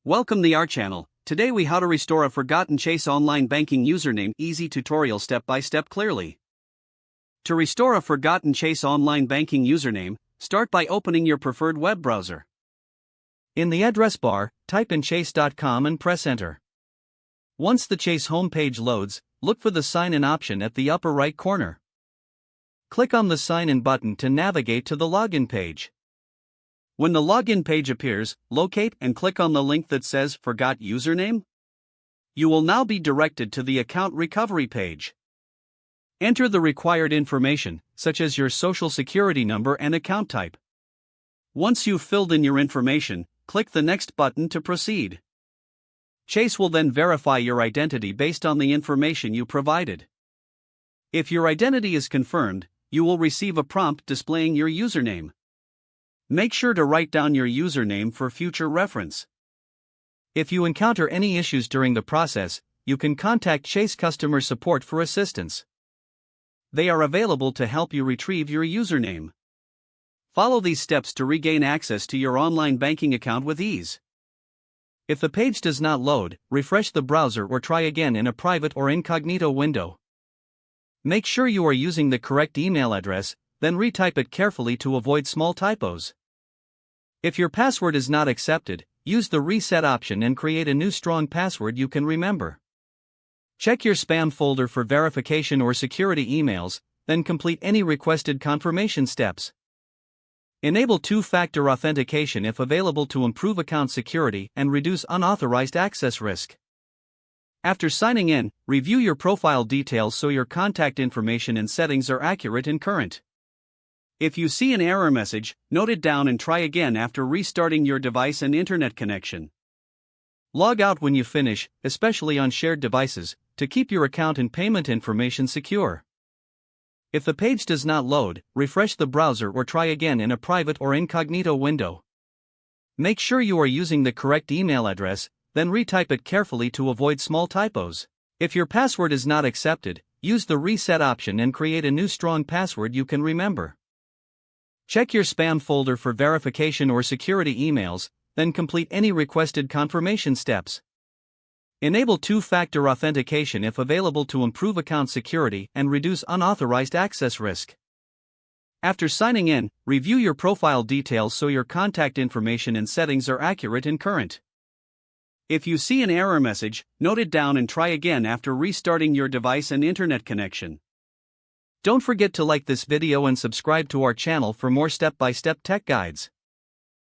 Welcome to our channel. Today we how to restore a forgotten Chase online banking username. Easy tutorial step by step clearly. To restore a forgotten Chase online banking username, start by opening your preferred web browser. In the address bar, type in chase.com and press enter. Once the Chase homepage loads, look for the sign in option at the upper right corner. Click on the sign in button to navigate to the login page. When the login page appears, locate and click on the link that says Forgot Username. You will now be directed to the account recovery page. Enter the required information, such as your social security number and account type. Once you've filled in your information, click the next button to proceed. Chase will then verify your identity based on the information you provided. If your identity is confirmed, you will receive a prompt displaying your username. Make sure to write down your username for future reference. If you encounter any issues during the process, you can contact Chase customer support for assistance. They are available to help you retrieve your username. Follow these steps to regain access to your online banking account with ease. If the page does not load, refresh the browser or try again in a private or incognito window. Make sure you are using the correct email address, then retype it carefully to avoid small typos. If your password is not accepted, use the reset option and create a new strong password you can remember. Check your spam folder for verification or security emails, then complete any requested confirmation steps. Enable two-factor authentication if available to improve account security and reduce unauthorized access risk. After signing in, review your profile details so your contact information and settings are accurate and current. If you see an error message, note it down and try again after restarting your device and internet connection. Log out when you finish, especially on shared devices, to keep your account and payment information secure. If the page does not load, refresh the browser or try again in a private or incognito window. Make sure you are using the correct email address, then retype it carefully to avoid small typos. If your password is not accepted, use the reset option and create a new strong password you can remember. Check your spam folder for verification or security emails, then complete any requested confirmation steps. Enable two-factor authentication if available to improve account security and reduce unauthorized access risk. After signing in, review your profile details so your contact information and settings are accurate and current. If you see an error message, note it down and try again after restarting your device and internet connection. Don't forget to like this video and subscribe to our channel for more step-by-step tech guides.